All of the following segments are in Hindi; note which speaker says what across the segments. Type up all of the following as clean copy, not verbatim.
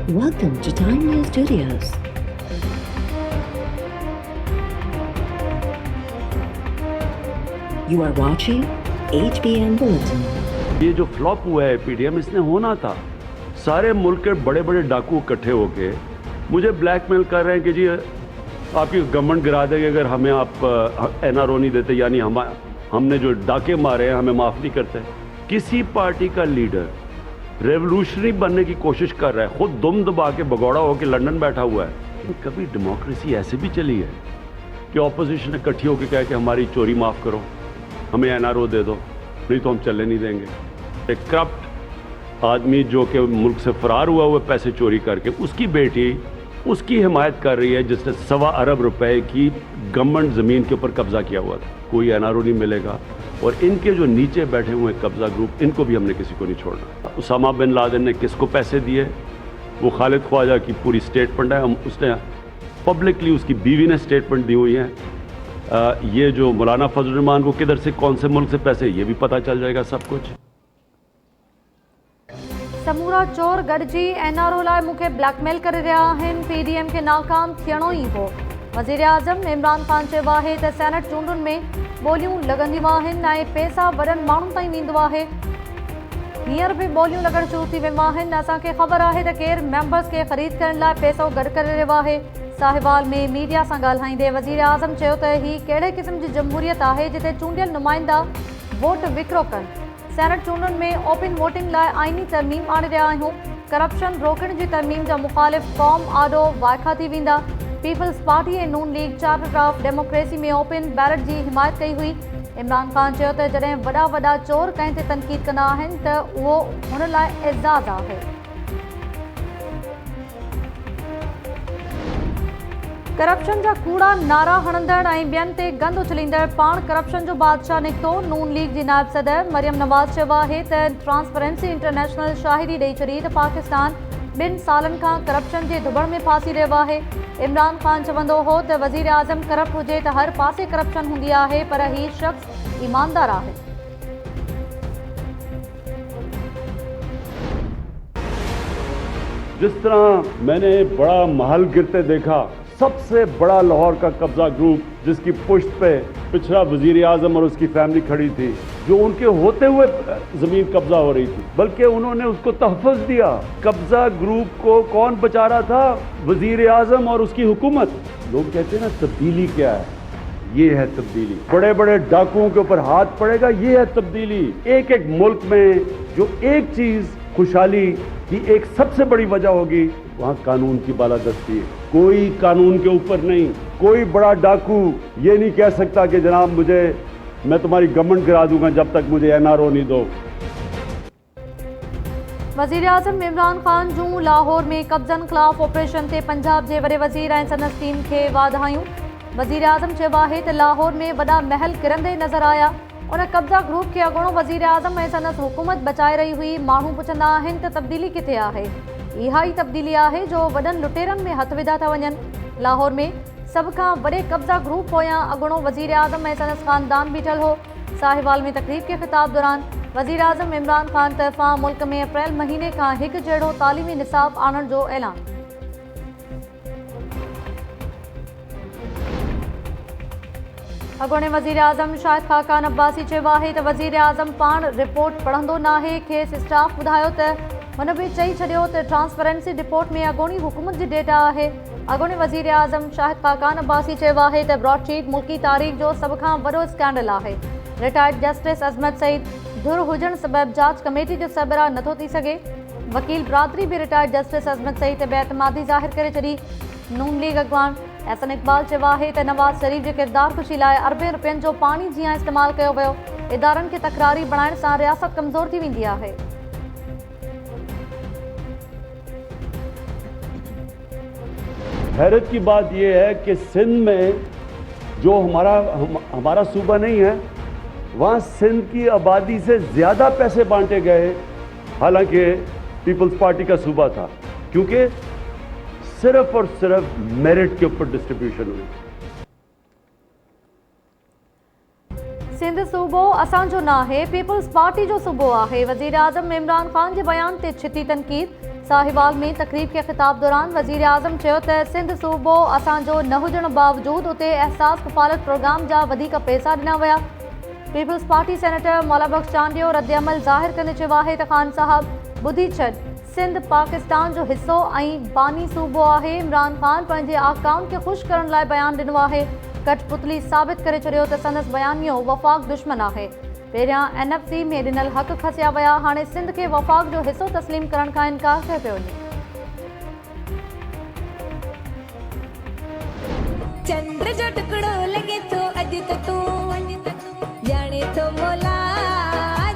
Speaker 1: Welcome to Time News Studios. You are watching HBN Bulletin.
Speaker 2: ये जो फ्लॉप हुआ है पीडीएम, इसने होना था। सारे मुल्क के बड़े बड़े डाकू इकट्ठे होके मुझे ब्लैकमेल कर रहे हैं कि जी आपकी गवर्नमेंट गिरा देगी अगर हमें आप एनआरओ नहीं देते, यानी हमने जो डाके मारे हैं हमें माफ़ नहीं करते। किसी पार्टी का लीडर रेवोल्यूशनरी बनने की कोशिश कर रहा है, खुद दुम दबा के भगौड़ा होकर लंदन बैठा हुआ है। कभी डेमोक्रेसी ऐसे भी चली है कि ऑपोजिशन इकट्ठी होकर कहे कि हमारी चोरी माफ़ करो, हमें एनआरओ दे दो, नहीं तो हम चलने नहीं देंगे। एक करप्ट आदमी जो कि मुल्क से फरार हुआ हुआ पैसे चोरी करके, उसकी बेटी उसकी हिमायत कर रही है जिसने $1.25 अरब रुपए की गवर्नमेंट ज़मीन के ऊपर कब्जा किया हुआ था। कोई एनआरओ नहीं मिलेगा। और इनके जो नीचे बैठे हुए कब्जा ग्रुप, इनको भी हमने किसी को नहीं छोड़ना। उसामा बिन लादेन ने किसको पैसे दिए, वो खालिद ख्वाजा की पूरी स्टेटमेंट है, उसने पब्लिकली उसकी बीवी ने स्टेटमेंट दी हुई है। ये जो मौलाना फजल रहमान को किधर से कौन से मुल्क से पैसे, ये भी पता चल जाएगा सब कुछ।
Speaker 3: समूरा चोर गॾिजी एनआरओ लाइ मूंखे ब्लैकमेल करे रहिया आहिनि, पीडीएम खे नाकाम थियणो ई हो। वज़ीर आज़म इमरान ख़ान चयो आहे त सेनेट चूंडुनि में ॿोलियूं लॻंदियूं आहिनि ऐं पैसा वॾनि माण्हुनि ताईं वेंदो आहे। हींअर बि ॿोलियूं लॻण शुरू थी वियूं आहिनि। असांखे ख़बर आहे त केरु मेंबर्स खे ख़रीद करण लाइ पैसो गॾु करे रहियो आहे। साहिवाल में मीडिया सां ॻाल्हाईंदे वज़ीर आज़म चयो त हीअ कहिड़े क़िस्म जी जमहूरियत आहे जिथे चूंडियल नुमाइंदा वोट विकिरो कनि। सेनेट चूंडुनि में ओपन वोटिंग लाइ आइनी तरमीम आणे रहिया आहियूं। करप्शन रोकण जी तरमीम जा मुख़ालिफ़ क़ौम आॾो वाइखा थी वेंदा। पीपल्स पार्टी ऐं नून लीग चार्टर ऑफ डेमोक्रेसी में ओपन बैलेट जी हिमायत कई हुई। इमरान ख़ान चयो त जॾहिं वॾा वॾा चोर कंहिं ते तनक़ीद कंदा आहिनि त उहो हुन लाइ एज़ाज़ आहे। करप्शन जा कूड़ा नारा हणंदड़ ऐं ॿियनि ते गंद उछलींदड़ पाण करप्शन जो बादशाह निकितो। नून लीग जी नायब सदर मरियम नवाज़ चयो आहे त ट्रांसपेरेंसी इंटरनेशनल शाहिदी ॾेई छॾी त पाकिस्तान 2 सालनि खां करप्शन जे धुबड़ में फासी रहियो आहे। इमरान ख़ान चवंदो हो त वज़ीर आज़म करप्ट हुजे त हर पासे करप्शन हूंदी आहे, पर हीउ शख़्स ईमानदार आहे।
Speaker 2: जिस तरह मैंने बड़ा महल गिरते देखा, सबसे बड़ा लाहौर का कब्जा ग्रुप जिसकी पुश्त पे पिछड़ा वजीर आज़म और उसकी फैमिली खड़ी थी, जो उनके होते हुए ज़मीन कब्जा हो रही थी, बल्कि उन्होंने उसको तहफ़्फ़ुज़ दिया। कब्जा ग्रुप को कौन बचा रहा था? वजीर आज़म और उसकी हुकूमत। लोग कहते हैं ना तब्दीली क्या है, ये है तब्दीली। बड़े बड़े डाकुओं के ऊपर हाथ पड़ेगा, ये है तब्दीली। एक एक मुल्क में जो एक चीज़ खुशहाली की एक सबसे बड़ी वजह होगी, वहाँ कानून की बालादस्ती है। कोई कानून के ऊपर नहीं। कोई बड़ा डाकू ये नहीं कह सकता कि जनाब मैं तुम्हारी गवर्नमेंट गिरा दूंगा जब तक मुझे एनआरओ नहीं दो।
Speaker 3: वज़ीर आज़म इमरान ख़ान जूं लाहौर में कब्ज़नि ख़िलाफ़ ऑपरेशन ते पंजाब जे वॾे वज़ीर ऐं संदसि टीम खे वाधायूं। वज़ीर आज़म चयो आहे त लाहौर में वॾा महल किरंदे नज़र आया। उन कब्ज़ा ग्रुप खे अॻूणो वज़ीर आज़म ऐं संदसि हुकूमत बचाए रही हुई। माण्हू पुछंदा आहिनि त तब्दीली किथे आहे? इहा ई तब्दीली आहे जो वॾनि लुटेरनि में हथ विधा था वञनि। लाहौर में सभ खां वॾे कब्ज़ा ग्रुप पोयां अॻूणो वज़ीर आज़म ऐं संदसि ख़ानदान बीठल हो। साहिवाल में तकरीब के ख़िताब दौरान वज़ीर आज़म इमरान ख़ान तरफ़ां मुल्क में अप्रैल महीने खां हिकु जहिड़ो तालीमी निसाब आणण जो ऐलान। अॻूणे वज़ीर आज़म शाहिद खाकान अब्बासी चयो आहे त वज़ीर आज़म पाण रिपोर्ट पढ़ंदो नाहे। खेसि स्टाफ ॿुधायो त हुन बि चई छॾियो त ट्रांसपेरेंसी रिपोर्ट में अॻूणी हुकूमत जी डेटा आहे। अॻूणे वज़ीर आज़म शाहिद खाकान अब्बासी चयो आहे त ब्रॉडशीट मुल्की तारीख़ जो सभ खां वॾो स्कैंडल आहे। रिटायर्ड जस्टिस अज़मत सईद धुर हुजण सबबि जांच कमेटी जो सरबराह नथो थी सघे। वकील बिरादरी बि रिटायर्ड जस्टिस अज़मत सईद ते बेअतमादी ज़ाहिर करे छॾी। नून लीग अॻवान एहसन इक़बाल चयो आहे त नवाज़ शरीफ़ जे किरदार खुशी लाइ अरबें रुपयनि जो पाणी जीअं इस्तेमालु कयो वियो। इदारनि खे तकरारी बणाइण सां रियासत कमज़ोर थी वेंदी आहे।
Speaker 2: हैरत की बात यह है कि सिंध में जो हमारा सूबा नहीं है, वहाँ सिंध की आबादी से ज़्यादा पैसे बांटे गए, हालांकि पीपल्स पार्टी का सूबा था, क्योंकि सिर्फ और सिर्फ मेरिट के ऊपर डिस्ट्रीब्यूशन हुई।
Speaker 3: सिंध सूबो सूबो असांजो न आहे, पीपल्स पार्टी जो सूबो आहे। वज़ीर आज़म इमरान ख़ान जे बयान ते छिती तनक़ीद। साहिवाल में तकरीब के खिताब दौरान वज़ीर आज़म चयो त सिंध सूबो असांजो न हुजण बावजूद उते एहसास कफ़ालत प्रोग्राम जा वधीक पैसा ॾिना विया। पीपल्स पार्टी सेनेटर मौला बख्श चांडियो रद्दअमल ज़ाहिर कंदे चयो आहे त ख़ान साहब ॿुधी छॾ, सिंध पाकिस्तान जो हिस्सो ऐं बानी सूबो आहे। इमरान ख़ान पंहिंजे आकाउंट खे ख़ुशि करण लाइ बयान ॾिनो आहे। कठपुतली साबित करे छॾियो त संदसि बयानियो वफ़ाक़ दुश्मन आहे। पहिरियां NFC में ॾिनल हक़ खसिया विया, हाणे सिंध खे वफ़ाक़ जो हिस्सो तस्लीम करण खां इनकार कयो पियो वञे।
Speaker 4: चंद्र जो टुकड़ो लगे तो अज तो तू जाने तो मोला,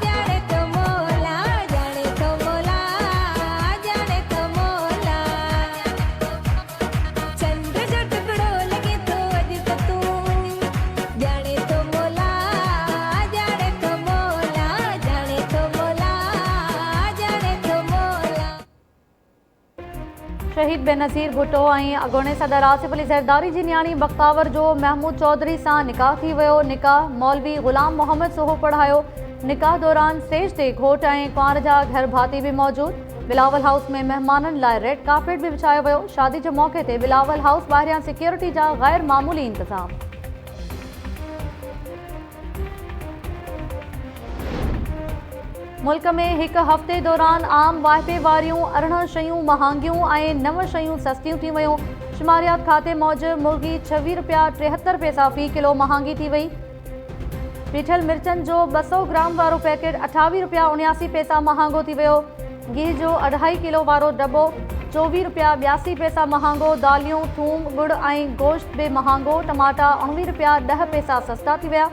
Speaker 4: जाने तो मोला, जाने तो मोला, जाने तो मोला। चंद्र जो टुकड़ो लगे तो अज तो तू जाने तो मोला, जाने तो मोला, जाने तो मोला, जाने तो मोला।
Speaker 3: शहीद बेनज़ीर भुट्टो ऐं अॻूणे सदर आसिफ अली ज़रदारी जी न्याणी बख्तावर जो महमूद चौधरी सां निकाह थी वियो। निकाह मौलवी ग़ुलाम मोहम्मद सोहो पढ़ायो। निकाह दौरान स्टेज ते घोट ऐं कुंवार जा घर भाती बि मौजूद। बिलावल हाउस में मेहमाननि लाइ रेड कार्पेट बि विछायो वियो। शादी जे मौक़े ते बिलावल हाउस ॿाहिरियां सिक्योरिटी जा गैर मामूली इंतज़ाम। मुल्क में एक हफ़्ते दौरान आम वाइपे वारियूं 18 शयूं महांगियूं ऐं 9 शयूं सस्तियूं थी वियूं। शुमारियात खाते मूजिबि मुर्गी 26 रुपया 73 पैसा फ़ी किलो महांगी थी वई। पीठल मिर्चनि जो 200 ग्राम वारो पैकेट 28 रुपया 79 पैसा महांगो थी वियो। गिह जो 2.5 किलो वारो दॿो 24 रुपया 82 पैसा महांगो। दालियूं, थूम, गुड़ ऐं गोश्त बि महांगो। टमाटा 19 रुपया 10 पैसा सस्ता थी विया।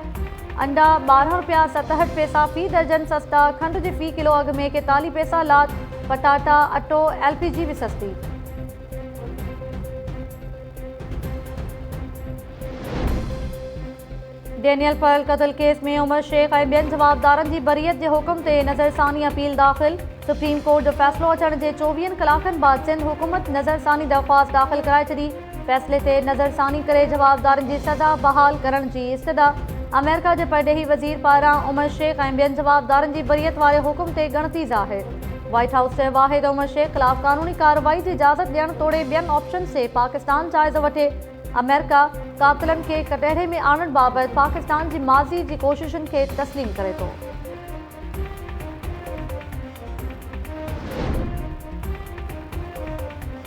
Speaker 3: अंडा 12 रुपया 67 पैसा फ़ी दर्जन सस्ता। खंड जे फ़ी किलो अघ में 41 पैसा लात। पटाटा, अटो, LPG भी सस्ती। डेनियल पर्ल क़त्ल केस में उमर शेख ऐं ॿियनि जवाबदारनि जी बरियत जे हुकुम ते नज़रसानी अपील दाख़िल। सुप्रीम कोर्ट जो फ़ैसिलो अचण जे 24 कलाकनि बाद सिंध हुकूमत नज़रसानी दरख़्वास्त दाख़िल कराए छॾी। फ़ैसिले ते नज़रसानी करे जवाबदारनि जी सज़ा बहाल करण जी इस्तदा। अमेरिका जे परॾेही वज़ीर पारां उमर शेख ऐं ॿियनि जवाबदारनि जी बरियत वारे हुकुम ते ॻणती ज़ाहिर। व्हाइट हाउस चयो आहे त उमर शेख ख़िलाफ़ कानूनी कार्रवाई जी इजाज़त ॾियण तोड़े ॿियनि ऑप्शन से पाकिस्तान जाइज़ो वठे। अमेरिका कातिलनि खे कटहरे में आणण बाबति पाकिस्तान जी माज़ी जी कोशिशुनि खे तस्लीम करे थो।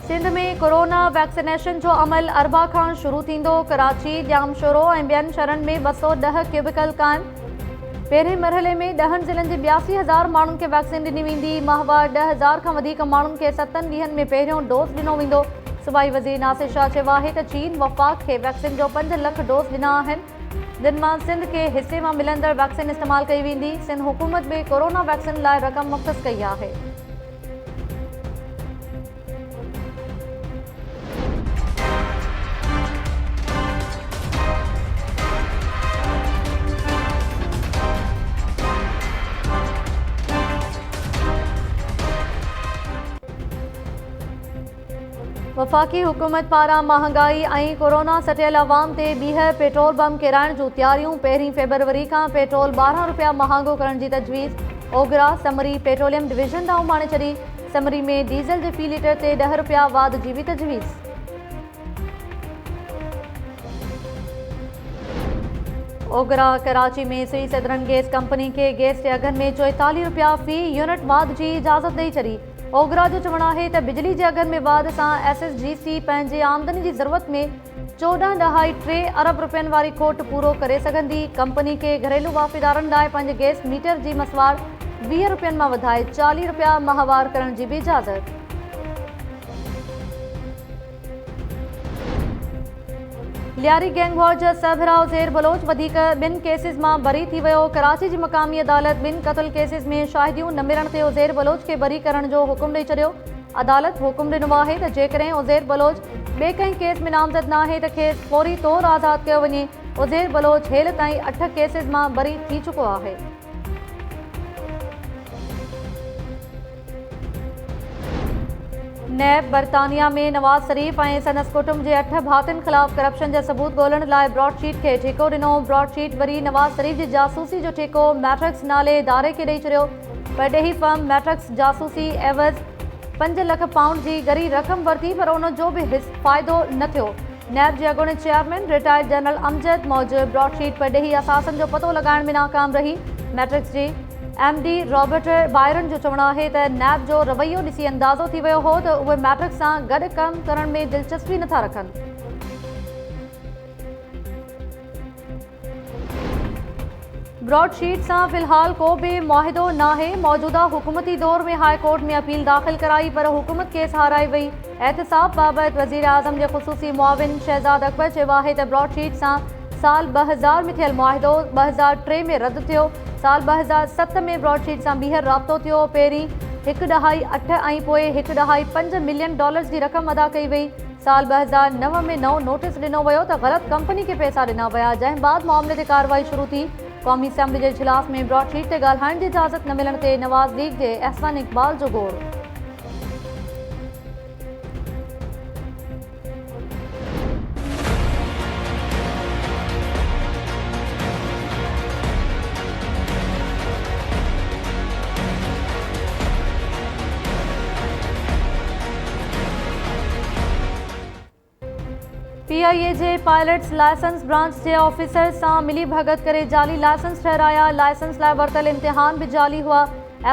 Speaker 3: सिंध में कोरोना वैक्सीनेशन जो अमल अरबा खां शुरू थींदो। कराची, ॼामशोरो ऐं ॿियनि शहरनि में 210 क्यूबिकल क़ाइमु। पहिरें मरहले में 10 ज़िलनि जे 82,000 माण्हुनि खे वैक्सीन ॾिनी वेंदी। माहवार 10,000 खां वधीक माण्हुनि खे 7 ॾींहनि में पहिरियों डोज़ ॾिनो वेंदो। सूबाई वज़ीर नासिर शाह चयो आहे त चीन वफ़ाक़ खे वैक्सीन जो 5 लख डोज़ ॾिना आहिनि। जिन मां सिंध खे हिसे मां मिलंदड़ वैक्सीन इस्तेमालु कई वेंदी। सिंध हुकूमत बि कोरोना वैक्सीन लाइ रक़म मुख़्तस कई आहे। वफ़ाक़ी हुकूमत पारां महांगाई ऐं कोरोना सटियल अवाम ते ॿीहर पेट्रोल बम किराइण जूं तयारियूं। 1 फरवरी खां पेट्रोल 12 रुपया महांगो करण जी तजवीज़। ओगरा समरी पेट्रोलियम डिवीज़न ॾांहुं माणे छॾी। समरी में डीज़ल जे फ़ी लीटर ते 10 रुपया वाध जी बि तजवीज़। ओगरा कराची में सुई सदरन गैस कंपनी खे गैस जे अघनि में 44 रुपया फ़ी यूनिट वाध जी इजाज़त ॾेई छॾी। ओगरा जो चवणु आहे त बिजली जे अघनि में वाध सां SSGC पंहिंजे आमदनी जी ज़रूरत में 14.3 अरब रुपयनि वारी खोट पूरो करे सघंदी। कंपनी खे घरेलू वाफ़ीदारनि लाइ पंहिंजे गैस मीटर जी मसवाड़ 20 रुपयनि मां वधाए 40 रुपया माहवार करण जी बि इजाज़त। लियारी गैंग वॉर जा सरबराह उज़ैर बलोच वधीक 2 केसिस मां बरी थी वियो। कराची जी मक़ामी अदालत 2 क़त्ल केसिस में शाहिदियूं न मिलण ते उज़ैर बलोच खे बरी करण जो हुकुम ॾेई छॾियो। अदालत हुकुम ॾिनो आहे त जेकॾहिं उज़ैर बलोच ॿिए कंहिं केस में नामज़द न आहे त खेसि फौरी तौरु आज़ादु कयो वञे। उज़ैर बलोच हेल ताईं 8 केसिस मां बरी थी चुको आहे। नैब बरतानिया में नवाज़ शरीफ ऐं संदसि कुटुंब जे 8 भातियुनि ख़िलाफ़ करप्शन जा सबूत ॻोल्हण लाइ ब्रॉडशीट खे ठेको ॾिनो। ब्रॉडशीट वरी नवाज़ शरीफ जी जासूसी जो ठेको मैट्रिक्स नाले इदारे खे ॾेई छॾियो। परॾेही फर्म मैट्रिक्स जासूसी एवज़ 5 लख पाउंड जी ॻरी रक़म वरिती, पर उन जो बि फ़ाइदो न थियो। नैब जे अॻूणे चेयरमैन रिटायर्ड जनरल अमजद मौजूदु ब्रॉडशीट परॾेही असासनि जो पतो लॻाइण में नाकाम रही। मैट्रिक्स जी MD रॉबर्ट बायरन जो चवणु आहे त नैब जो रवैयो ॾिसी अंदाज़ो थी वियो हो त उहे मैट्रिक्स सां गॾु कमु करण में दिलचस्पी नथा रखनि। ब्रॉडशीट सां फ़िलहाल को बि मुआहिदो नाहे। मौजूदा हुकूमती दौर में हाई कोर्ट में अपील दाख़िल कराई, पर हुकूमत केस हाराई वई। एहतिसाब बाबति वज़ीर आज़म जे ख़ुसूसी मुआविन शहज़ाद अकबर चयो आहे त ब्रॉडशीट सां साल 2000 में थियल मुआहिदो 2003 में रद्द थियो। साल 2007 में ब्रॉडशीट सां ॿीहर राब्तो थियो। पहिरीं 1.8 ऐं पोइ 1.5 मिलियन डॉलर्स जी रक़म अदा कई वई। साल 2009 में नओं नोटिस ॾिनो वियो त ग़लति कंपनी खे पैसा ॾिना विया, जंहिं बाद मामले ते कार्रवाई शुरू थी। क़ौमी असैम्बली जे इजलास में ब्रॉडशीट ते ॻाल्हाइण जी इजाज़त न मिलण ते नवाज़ लीग जे अहसान इक़बाल जो गोड़। PIA जे पायलट्स लाइसेंस ब्रांच जे ऑफिसर सां मिली भगत करे जाली लाइसेंस ठहराया। लाइसेंस लाइ वरितल इम्तिहान भी जाली हुआ।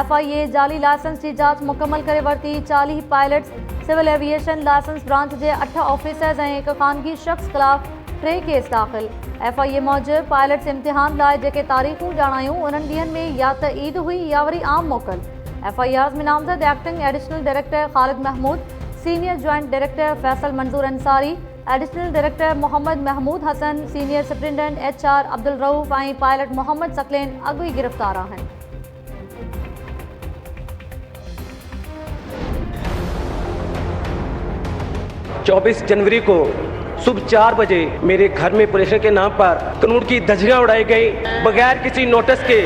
Speaker 3: FIA जाली लाइसेंस की जांच मुकम्मल करे वरिती। 40 pilots civil aviation license branch के 8 ऑफिसर्स ऐं हिक खानगी शख्स खिलाफ़ 3 केस दाख़िल। FIA मूजिब पायलट्स इम्तिहान लाइ जेके तारीख़ूं ॼाणायूं उन्हनि ॾींहनि में या त ईद हुई या वरी आम मोकल। FIRs में नामज़द acting additional director Khalid Mahmood, senior joint director Faisal Manzoor Ansari, additional director Mohammad Mahmood Hasan, senior superintendent HR Abdul Rauf ऐं पायलट मोहम्मद सकलेन अॻु गिरफ़्तार आहिनि।
Speaker 5: चौबीस जनवरी को सुबह 4 बजे मेरे घर में पुलिस के नाम पर कानून की धज्जियां उड़ाई गई बगैर किसी नोटिस के,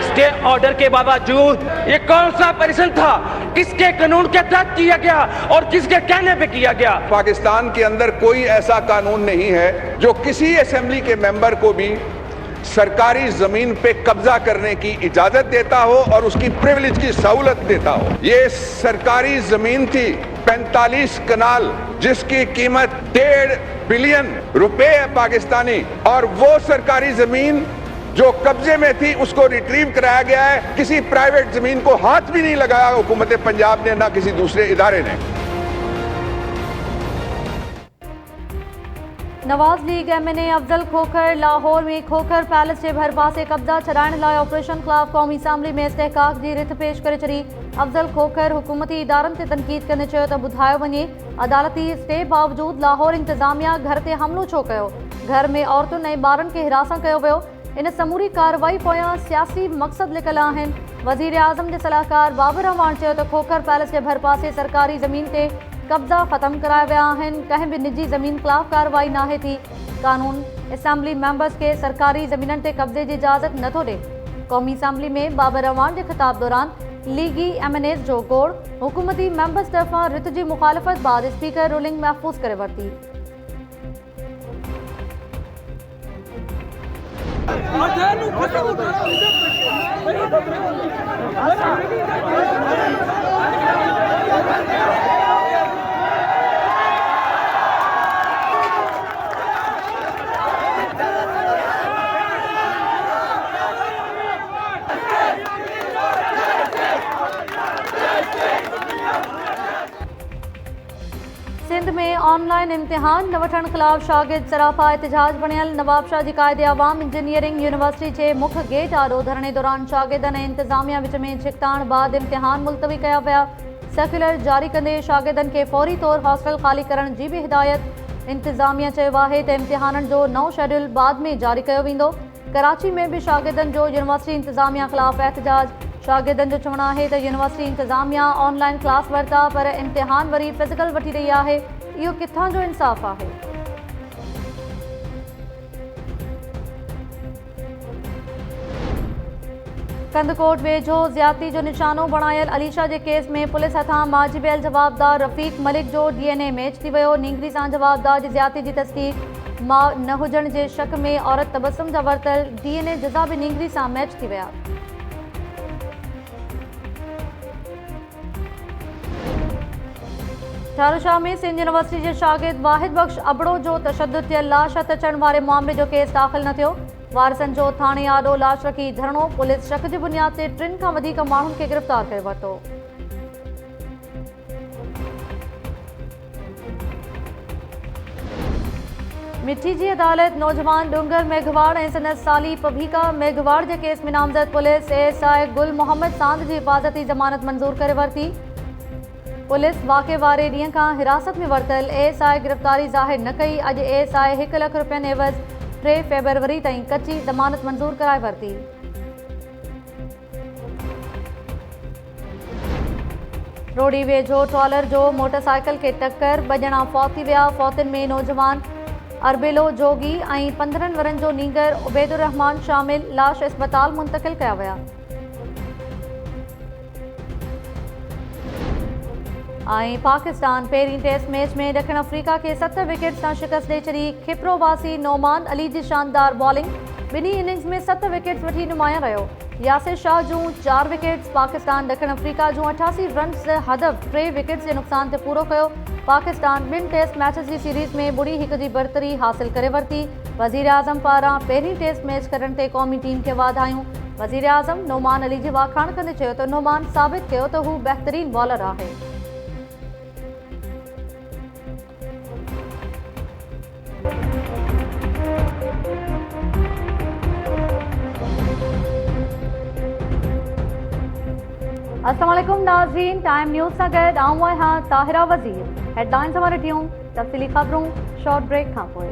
Speaker 5: स्टे ऑर्डर के बावजूद। ये कौन सा ऑपरेशन था? किसके कानून के तहत किया गया और किसके कहने पे किया गया?
Speaker 6: पाकिस्तान के अंदर कोई ऐसा कानून नहीं है जो किसी असेंबली के मेंबर को भी सरकारी जमीन पे कब्जा करने की इजाजत देता हो और उसकी प्रिविलेज की सहूलत देता हो। ये सरकारी जमीन थी 45 कनाल, जिसकी कीमत 1.5 बिलियन रुपए है पाकिस्तानी, और वो सरकारी जमीन जो कब्जे में थी उसको रिट्रीव कराया गया है। किसी प्राइवेट जमीन को हाथ भी नहीं लगाया हुकूमत पंजाब ने, ना किसी दूसरे इदारे ने।
Speaker 3: नवाज़ लीग MNA अफजल खोखर लाहौर में खोखर पैलेस के भरपासे कब्जा छड़ाइण लाइ ऑपरेशन ख़िलाफ़ क़ौमी असैम्बली में इस्तेहक़ाक़ की रिथ पेश करे छॾी। अफजल खोखर हुकूमती इदारनि ते तनक़ीद कंदे चयो त ॿुधायो वञे अदालती स्टे बावजूद लाहौर इंतज़ामिया घर ते हमलो छो कयो। घर में औरतुनि ऐं ॿारनि खे हिरासत कयो वियो। इन समूरी कार्रवाई पोयां सियासी मक़सद लिकल आहिनि। वज़ीर आज़म के सलाहकार बाबर अवान चयो त खोखर पैलेस के भरपासे सरकारी ज़मीन ते कब्जा ख़त्म कराया विया आहिनि। कंहिं भी निजी ज़मीन ख़िलाफ़ कार्रवाई नाहे थी। कानून असैम्बली मेंबर्स के सरकारी ज़मीननि ते कब्ज़े की इजाज़त नथो ॾे। क़ौमी असैम्बली में बाबर अवान के ख़िताब दौरान लीगी MNAs जो गोड़ हुकूमती मेंबर्स तरफ़ां रिथ की मुखालफ़त बाद स्पीकर रूलिंग महफूज़ करे वरिती। सिंध में ऑनलाइन इम्तिहान न वठण ख़िलाफ़ शागिर्द सरापा एहतजाज बणियल। नवाबशाह जी क़ाइदे आवाम इंजीनियरिंग यूनिवर्सिटी जे मुख गेट आॾो धरणे दौरान शागिर्दनि ऐं इंतज़ामिया विच में छिकताण बाद इम्तिहान मुलतवी कया विया। सर्कुलर जारी कंदे शागिर्दनि खे फौरी तौर हॉस्टल ख़ाली करण जी भी हिदायत। इंतज़ामिया चयो आहे त इम्तिहाननि जो नओं शेड्यूल बाद में जारी कयो वेंदो। कराची में भी शागिर्दनि जो यूनिवर्सिटी इंतज़ामिया ख़िलाफ़ एहतजाज। शागिर्दनि जो चवणु आहे त यूनिवर्सिटी इंतज़ामिया ऑनलाइन क्लास वरिता पर इम्तिहान वरी फिज़िकल वठी रही आहे। इहो किथां जो इंसाफ़ आहे? कंदकोट वेझो ज़्यादती जो निशानो बणायल अलीशा के केस में पुलिस हथां मारिजी वियल जवाबदार रफ़ीक मलिक जो DNA मैच थी वियो। नींगरी सां जवाबदार जी ज़्यादती जी तस्दीक मां न हुजण जे शक में औरत तबसम जा वरतल DNA जज़ा भी नींगरी सां मैच थी विया। शाहरुशाह में सिंध यूनिवर्सिटी के शागिर्द वाहिद बख्श अबड़ो जो तशद्दुद थियल लाश हथ अचण वारे मामले जो केस दाख़िल न थियो। वारसनि जो थाणे आॾो लाश रखी धरणो। पुलिस शक जी बुनियाद ते 3 खां वधीक माण्हुनि खे गिरफ़्तार करे वरितो। मिठी जी अदालत नौजवान डूंगर मेघवाड़ ऐं संदसि साली पभीका मेघवाड़ जे केस में नामज़द पुलिस ASI गुल मोहम्मद सांद जी हिफ़ाज़ती ज़मानत मंज़ूर करे वरिती। पुलिस वाक़े वारे ॾींहं खां हिरासत में वरितल ASI गिरफ़्तारी ज़ाहिर न कई। अॼु ASI 1 लख रुपयनि एवज़ 3 फ़रवरी ताईं कच्ची ज़मानत मंज़ूर कराए वरिती। रोड़ी वेझो ट्रॉलर जो मोटरसाइकिल के टक्कर, 2 ॼणा फौत थी विया। फौतनि में नौजवान अरबेलो जोगी ऐं 15 वरनि जो नींगर उबैदुर रहमान शामिल। लाश अस्पताल मुंतक़िल कया विया। पाकिस्तान पहिरीं टेस्ट मैच में ॾखिण अफ्रीका के 7 विकेट सां शिकस्त ॾेई छॾी। खिपरो वासी नोमान अली जी शानदार बॉलिंग, ॿिन्ही इनिंग्स में 7 विकेट्स वठी नुमायां रहियो। यासिर शाह जूं 4 विकेट्स। पाकिस्तान ॾखिण अफ्रीका जूं 88 रन्स हदफ़ 3 विकेट्स जे नुक़सान ते पूरो कयो। पाकिस्तान 2 टेस्ट मैचेस जी सीरीज़ में 0-1 जी बरतरी हासिल करे वरिती। वज़ीर आज़म पारां पहिरीं टेस्ट मैच करण ते क़ौमी टीम खे वाधायूं। वज़ीर आज़म नोमान अली जी वाखाण कंदे चयो त नोमान साबित कयो त हू बहितरीन बॉलर आहे। अस्सलाम वालेकुम नाज़रीन, टाइम न्यूज़ सां गॾु आऊं आहियां ताहिरा वज़ीर। हेडलाइंस हमारे ॾियूं तफ़सीली ख़बरूं शॉर्ट ब्रेक खां पोइ।